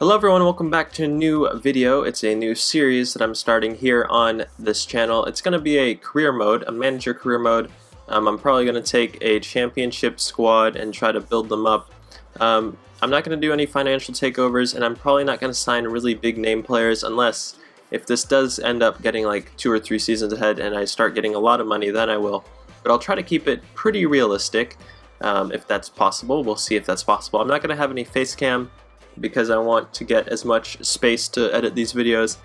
Hello everyone, welcome back to a new video. It's a new series that I'm starting here on this channel. It's going to be a career mode, a manager career mode. I'm probably going to take a championship squad and try to build them up. I'm not going to do any financial takeovers, and I'm probably not going to sign really big name players unless if this does end up getting like 2 or 3 seasons ahead and I start getting a lot of money, then I will. But I'll try to keep it pretty realistic if that's possible. We'll see if that's possible. I'm not going to have any face cam because I want to get as much space to edit these videos,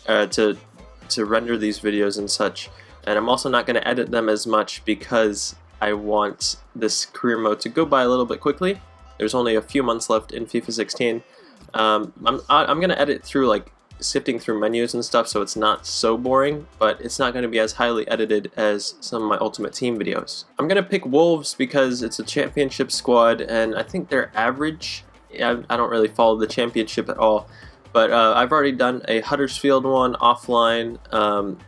to render these videos and such. And I'm also not going to edit them as much because I want this career mode to go by a little bit quickly. There's only a few months left in FIFA 16. I'm going to edit through, like, sifting through menus and stuff, so it's not so boring, but it's not going to be as highly edited as some of my Ultimate Team videos. I'm going to pick Wolves because it's a championship squad, and I think they're average. I don't really follow the championship at all, but I've already done a Huddersfield one offline.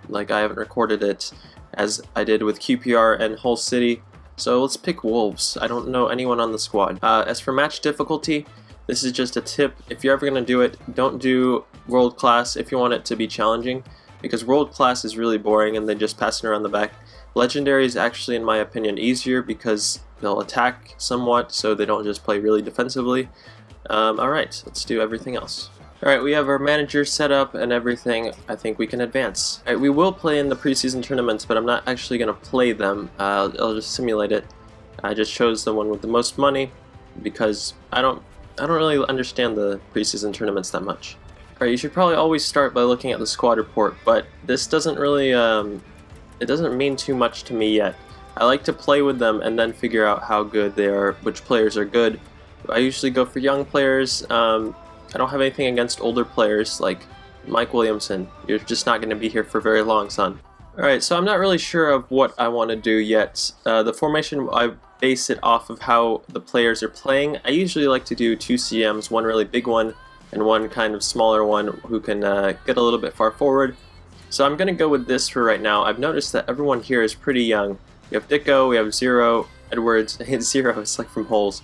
Like, I haven't recorded it as I did with QPR and Hull City, so let's pick Wolves. I don't know anyone on the squad. As for match difficulty, this is just a tip. If you're ever going to do it, don't do World Class if you want it to be challenging, because World Class is really boring and they just pass it around the back. Legendary is actually, in my opinion, easier because they'll attack somewhat, so they don't just play really defensively. Alright, let's do everything else. Alright, we have our manager set up and everything. I think we can advance. Alright, we will play in the preseason tournaments, but I'm not actually going to play them. I'll just simulate it. I just chose the one with the most money because I don't really understand the preseason tournaments that much. Alright, you should probably always start by looking at the squad report, but this doesn't really, it doesn't mean too much to me yet. I like to play with them and then figure out how good they are, which players are good. I usually go for young players. I don't have anything against older players like Mike Williamson. You're just not going to be here for very long, son. Alright, so I'm not really sure of what I want to do yet. The formation, I base it off of how the players are playing. I usually like to do 2 CMs, one really big one and one kind of smaller one who can get a little bit far forward. So I'm going to go with this for right now. I've noticed that everyone here is pretty young. We have Dicko, we have Zero, Edwards, Zero is like from Holes.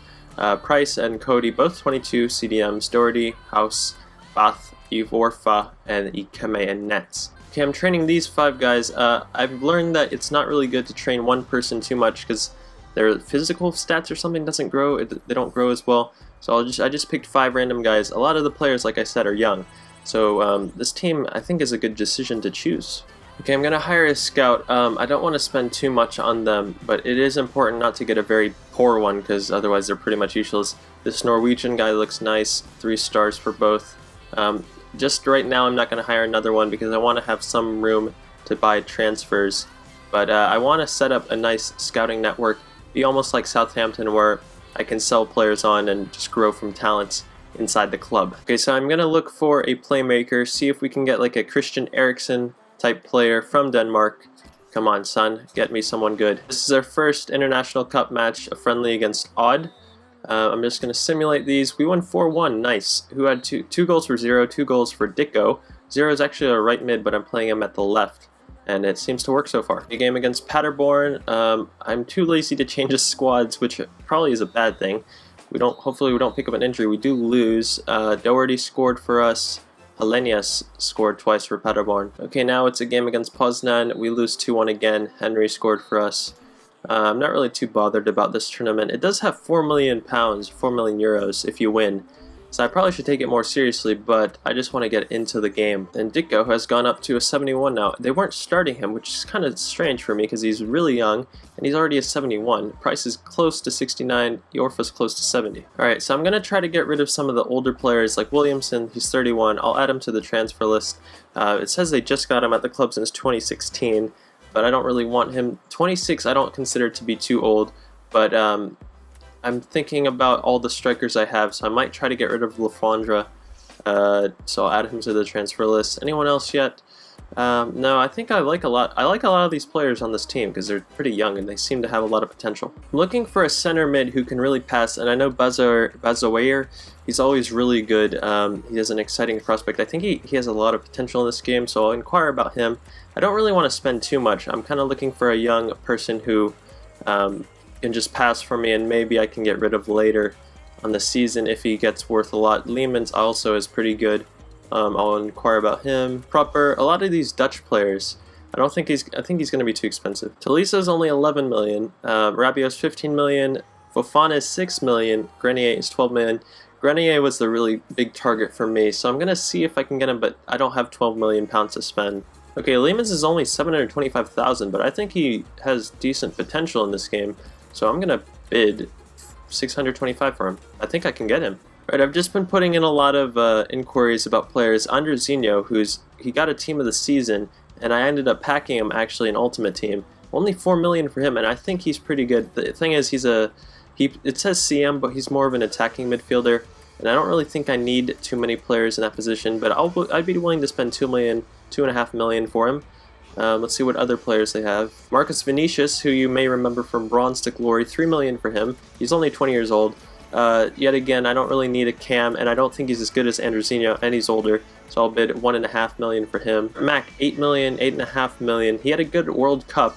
Price and Cody, both 22 CDMs, Doherty, House, Bath, Ivorfa, and Ikeme and Nets. Okay, I'm training these 5 guys. I've learned that it's not really good to train one person too much because their physical stats or something doesn't grow, they don't grow as well. So I just picked 5 random guys. A lot of the players, like I said, are young. So this team, I think, is a good decision to choose. Okay, I'm going to hire a scout. I don't want to spend too much on them, but it is important not to get a very poor one because otherwise they're pretty much useless. This Norwegian guy looks nice, 3 stars for both. Just right now I'm not going to hire another one because I want to have some room to buy transfers. But I want to set up a nice scouting network, be almost like Southampton where I can sell players on and just grow from talents inside the club. Okay, so I'm going to look for a playmaker, see if we can get like a Christian Eriksen type player from Denmark. Come on, son, get me someone good. This is our first International Cup match, a friendly against Odd. I'm just going to simulate these. We won 4-1, nice. Who had two goals for Zero, 2 goals for Dicko. Zero is actually a right mid, but I'm playing him at the left, and it seems to work so far. A game against Paderborn. I'm too lazy to change the squads, which probably is a bad thing. Hopefully we don't pick up an injury. We do lose. Doherty scored for us. Helenius scored twice for Paderborn. Okay, now it's a game against Poznan. We lose 2-1 again. Henry scored for us. I'm not really too bothered about this tournament. It does have £4 million, 4 million euros if you win. So I probably should take it more seriously, but I just want to get into the game. And Dicko has gone up to a 71 now. They weren't starting him, which is kind of strange for me because he's really young and he's already a 71. Price is close to 69, Yorfa's close to 70. Alright, so I'm going to try to get rid of some of the older players like Williamson, he's 31. I'll add him to the transfer list. It says they just got him at the club since 2016, but I don't really want him. 26 I don't consider to be too old, but I'm thinking about all the strikers I have, so I might try to get rid of Lafondra. So I'll add him to the transfer list. Anyone else yet? No, I think I like a lot of these players on this team because they're pretty young and they seem to have a lot of potential. I'm looking for a center mid who can really pass, and I know Bazoer, he's always really good. He is an exciting prospect. I think he has a lot of potential in this game, so I'll inquire about him. I don't really want to spend too much. I'm kind of looking for a young person who can just pass for me and maybe I can get rid of later. on the season if he gets worth a lot. Lehman's also is pretty good. I'll inquire about him. Proper. A lot of these Dutch players, I think he's going to be too expensive. Tolisa's only 11 million. Rabiot's 15 million. Fofana is 6 million. Grenier is 12 million. Grenier was the really big target for me, so I'm going to see if I can get him, but I don't have 12 million pounds to spend. Okay, Lehman's is only 725,000, but I think he has decent potential in this game, so I'm going to bid 625 for him. I think I can get him. Right, I've just been putting in a lot of inquiries about players. Andrezinho, he got a team of the season, and I ended up packing him actually an ultimate team. Only 4 million for him, and I think he's pretty good. The thing is, it says CM, but he's more of an attacking midfielder, and I don't really think I need too many players in that position, but I'd be willing to spend 2 million, 2.5 million for him. Let's see what other players they have. Marcus Vinicius, who you may remember from Bronze to Glory, 3 million for him. He's only 20 years old. Yet again, I don't really need a cam, and I don't think he's as good as Andrezinho, and he's older, so I'll bid 1.5 million for him. Mac, 8 million, 8.5 million. He had a good World Cup,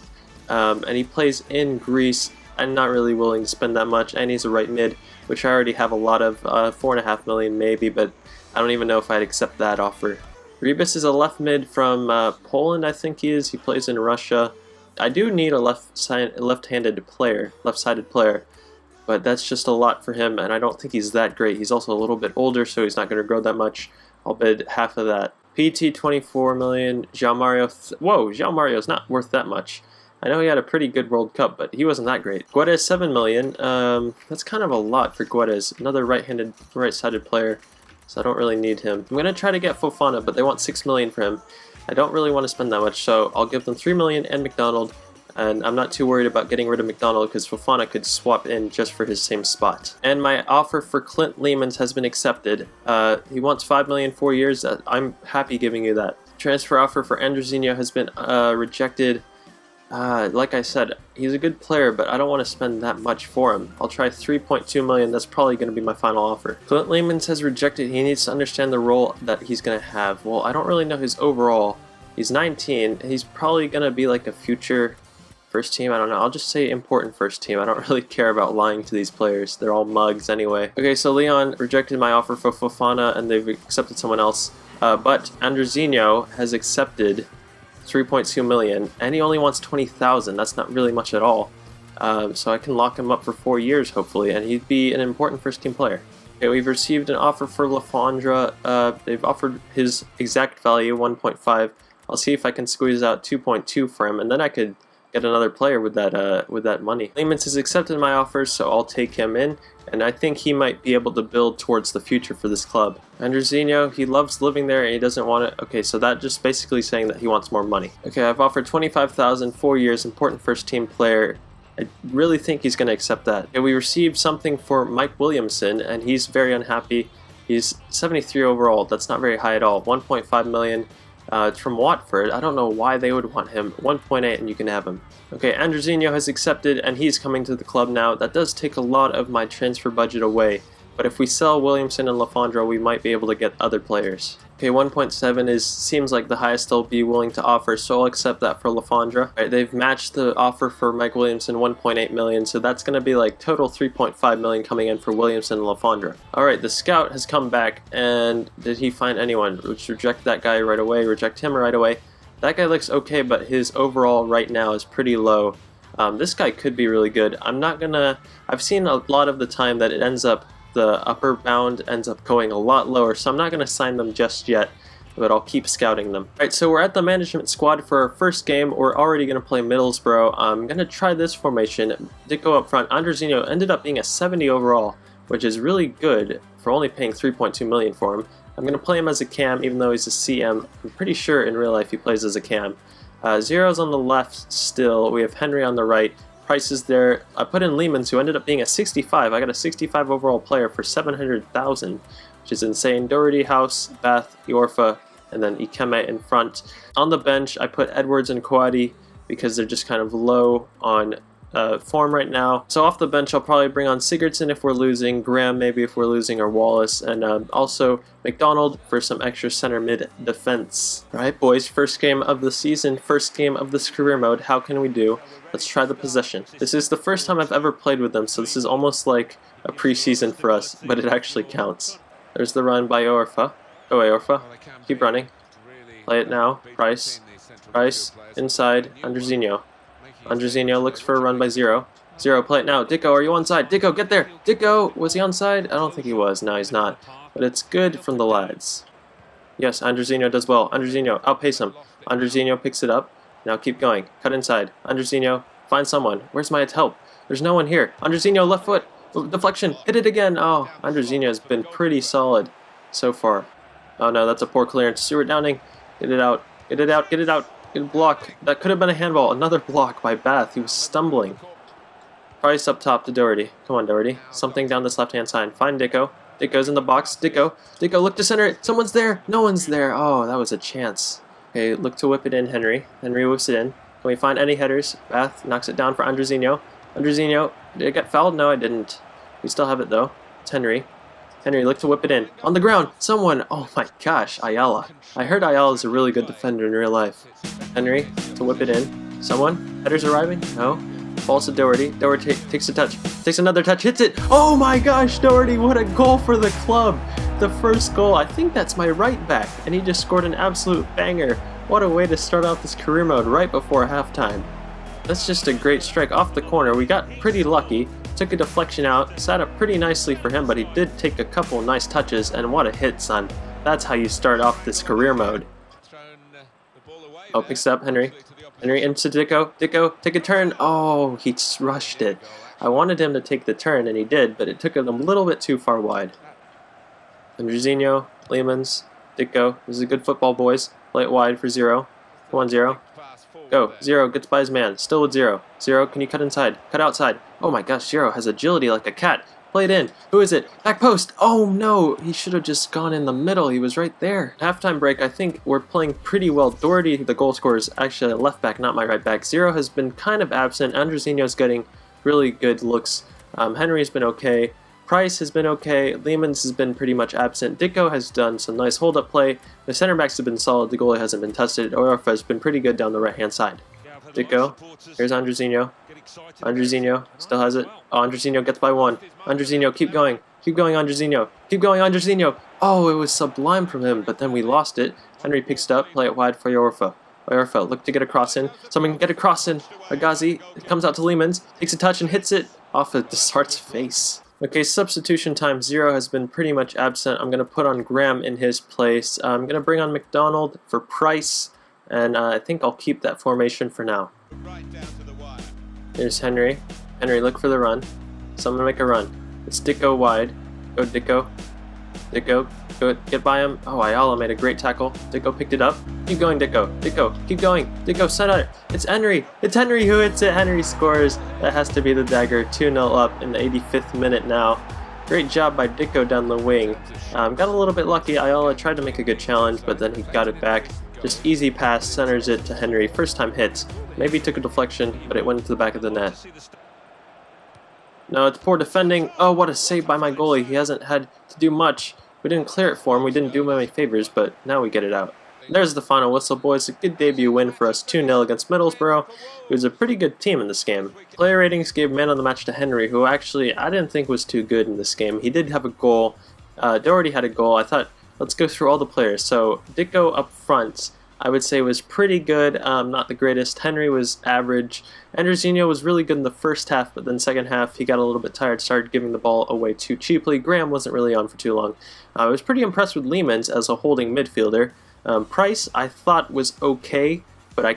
and he plays in Greece. I'm not really willing to spend that much, and he's a right mid, which I already have a lot of, 4.5 million maybe, but I don't even know if I'd accept that offer. Rebus is a left mid from Poland, I think he is. He plays in Russia. I do need a left-handed player, left-sided player, but that's just a lot for him, and I don't think he's that great. He's also a little bit older, so he's not going to grow that much. I'll bid half of that. PT, 24 million. João Mario, whoa, João Mario's not worth that much. I know he had a pretty good World Cup, but he wasn't that great. Guedes, 7 million. That's kind of a lot for Guedes. Another right-sided player, so I don't really need him. I'm going to try to get Fofana, but they want 6 million for him. I don't really want to spend that much, so I'll give them 3 million and McDonald, and I'm not too worried about getting rid of McDonald because Fofana could swap in just for his same spot. And my offer for Clint Lehmans has been accepted. He wants 5 million, 4 years. I'm happy giving you that. Transfer offer for Andrezinho has been rejected. Like I said, he's a good player, but I don't want to spend that much for him. I'll try 3.2 million. That's probably going to be my final offer. Clint Lehmans has rejected. He needs to understand the role that he's going to have. Well, I don't really know his overall. He's 19. He's probably going to be like a future first team. I don't know. I'll just say important first team. I don't really care about lying to these players. They're all mugs anyway. Okay, so Leon rejected my offer for Fofana, and they've accepted someone else. But Andrezinho has accepted 3.2 million, and he only wants 20,000. That's not really much at all. So I can lock him up for 4 years, hopefully, and he'd be an important first-team player. Okay, we've received an offer for Lafondra. They've offered his exact value, 1.5. I'll see if I can squeeze out 2.2 for him, and then I could get another player with that money. Lehmans has accepted my offer, so I'll take him in, and I think he might be able to build towards the future for this club. Andrezinho, he loves living there and he doesn't want it. Okay, so that just basically saying that he wants more money. Okay, I've offered 25,000, 4 years, important first team player. I really think he's going to accept that. Okay, we received something for Mike Williamson, and he's very unhappy. He's 73 overall. That's not very high at all. 1.5 million. It's from Watford. I don't know why they would want him. 1.8 and you can have him. Okay, Andrezinho has accepted and he's coming to the club now. That does take a lot of my transfer budget away. But if we sell Williamson and Lafondra, we might be able to get other players. Okay, 1.7 seems like the highest they'll be willing to offer, so I'll accept that for Lafondra. Right, they've matched the offer for Mike Williamson, 1.8 million, so that's going to be like total 3.5 million coming in for Williamson and Lafondra. Alright, the scout has come back, and did he find anyone? Let's reject that guy right away, reject him right away. That guy looks okay, but his overall right now is pretty low. This guy could be really good. I've seen a lot of the time that it ends up, the upper bound ends up going a lot lower, so I'm not going to sign them just yet, but I'll keep scouting them. Alright, so we're at the management squad for our first game. We're already going to play Middlesbrough. I'm going to try this formation. Did go up front. Andrezinho ended up being a 70 overall, which is really good for only paying 3.2 million for him. I'm going to play him as a cam, even though he's a CM. I'm pretty sure in real life he plays as a cam. Zero's on the left still. We have Henry on the right. Prices there. I put in Lehmans, who ended up being a 65. I got a 65 overall player for 700,000, which is insane. Doherty, House, Bath, Iorfa, and then Ikeme in front. On the bench, I put Edwards and Kouadi because they're just kind of low on form right now. So off the bench, I'll probably bring on Sigurdsson if we're losing, Graham maybe if we're losing, or Wallace, and also McDonald for some extra center mid defense. Alright boys, first game of the season, first game of this career mode. How can we do? Let's try the possession. This is the first time I've ever played with them, so this is almost like a preseason for us, but it actually counts. There's the run by Orfa. Go away, Orfa. Keep running. Play it now. Price. Price. Inside. Andrezinho. Andrezinho looks for a run by Zero. Zero, play it now. Dicko, are you onside? Dicko, get there! Dicko! Was he onside? I don't think he was. No, he's not. But it's good from the lads. Yes, Andrezinho does well. Andrezinho, outpace him. Andrezinho picks it up. Now keep going. Cut inside. Andrezinho, find someone. Where's my help? There's no one here. Andrezinho, left foot. Deflection. Hit it again. Oh, Andrezinho has been pretty solid so far. Oh no, that's a poor clearance. Stuart Downing. Get it out. Get it out. Get it out. Good block. That could have been a handball. Another block by Bath. He was stumbling. Price up top to Doherty. Come on, Doherty. Something down this left-hand side. Find Dicko. Dicko's in the box. Dicko. Dicko, look to center it. Someone's there. No one's there. Oh, that was a chance. Okay, look to whip it in, Henry. Henry whips it in. Can we find any headers? Bath knocks it down for Andrezinho. Andrezinho. Did it get fouled? No, I didn't. We still have it, though. It's Henry. Henry, look to whip it in. On the ground. Someone. Oh my gosh, Ayala. I heard Ayala is a really good defender in real life. Henry to whip it in. Someone. Headers arriving? No. Falls to Doherty. Doherty takes a touch. Takes another touch. Hits it. Oh my gosh, Doherty. What a goal for the club. The first goal. I think that's my right back. And he just scored an absolute banger. What a way to start out this career mode right before halftime. That's just a great strike off the corner. We got pretty lucky. Took a deflection out, sat up pretty nicely for him, but he did take a couple nice touches, and what a hit, son. That's how you start off this career mode. Oh, picks up Henry. Henry into Dicko. Dicko, take a turn. Oh, he rushed it. I wanted him to take the turn, and he did, but it took him a little bit too far wide. Andrezinho, Lehmans, Dicko. This is a good football, boys. Play it wide for Zero. Come on, Zero. Go. Zero gets by his man. Still with Zero. Zero, can you cut inside? Cut outside. Oh my gosh, Zero has agility like a cat. Play it in. Who is it? Back post. Oh no, he should have just gone in the middle. He was right there. Halftime break, I think we're playing pretty well. Doherty, the goal scorer, is actually a left back, not my right back. Zero has been kind of absent. Andrezinho's getting really good looks. Henry's been okay. Price has been okay. Lehmans has been pretty much absent. Dicko has done some nice hold-up play. The center backs have been solid. The goalie hasn't been tested. Orfa has been pretty good down the right-hand side. Dicko. Here's Andrezinho. Andrezinho still has it. Oh, Andrezinho gets by one. Andrezinho, keep going. Keep going, Andrezinho. Keep going, Andrezinho. Oh, it was sublime from him, but then we lost it. Henry picks it up. Play it wide for Orfa. Orfa, look to get a cross in. Someone can get a cross in. Agazi, it comes out to Lehmans. Takes a touch and hits it off of Desart's face. Okay, substitution time. Zero has been pretty much absent. I'm going to put on Graham in his place. I'm going to bring on McDonald for Price, and I think I'll keep that formation for now. Here's Henry. Henry, look for the run. Someone make a run. It's Dicko wide. Go Dicko. Dicko, go get by him. Oh, Ayala made a great tackle. Dicko picked it up. Keep going, Dicko. Dicko, keep going. Dicko, set it. It's Henry. It's Henry who hits it. Henry scores. That has to be the dagger. 2-0 up in the 85th minute now. Great job by Dicko down the wing. Got a little bit lucky. Ayala tried to make a good challenge, but then he got it back. Just easy pass, centers it to Henry. First time hits. Maybe took a deflection, but it went into the back of the net. No, it's poor defending. Oh, what a save by my goalie. He hasn't had to do much. We didn't clear it for him. We didn't do him any favors, but now we get it out. There's the final whistle, boys. A good debut win for us, 2-0 against Middlesbrough. It was a pretty good team in this game. Player ratings gave man of the match to Henry, who actually I didn't think was too good in this game. He did have a goal. Doherty had a goal. I thought, let's go through all the players. So Dicko up front, I would say was pretty good, not the greatest. Henry was average. Andrezinho was really good in the first half, but then second half he got a little bit tired, started giving the ball away too cheaply. Graham wasn't really on for too long. I was pretty impressed with Lehmans as a holding midfielder. Price I thought was okay, but I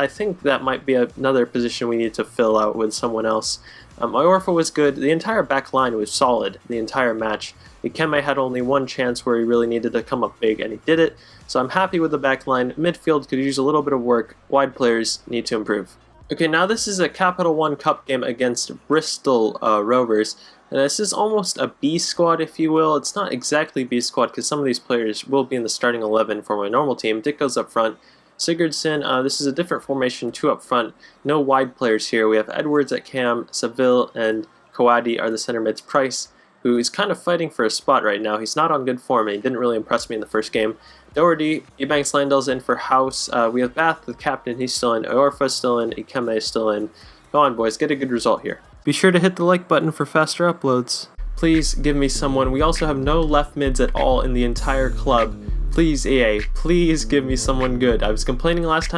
think that might be another position we need to fill out with someone else. Orfa was good. The entire back line was solid the entire match. Ikeme had only one chance where he really needed to come up big, and he did it. So I'm happy with the back line. Midfield could use a little bit of work. Wide players need to improve. Okay, now this is a Capital One Cup game against Bristol Rovers. And this is almost a B squad, if you will. It's not exactly B squad because some of these players will be in the starting 11 for my normal team. Dicko's up front. Sigurdsson, this is a different formation, 2 up front, no wide players here. We have Edwards at cam, Seville and Kawadi are the center mids. Price, who is kind of fighting for a spot right now. He's not on good form and he didn't really impress me in the first game. Doherty, Eubanks Landell's in for House. We have Bath, the captain, he's still in. Iorfa's still in. Ikeme is still in. Go on, boys, get a good result here. Be sure to hit the like button for faster uploads. Please give me someone. We also have no left mids at all in the entire club. Please, EA, please give me someone good. I was complaining last time.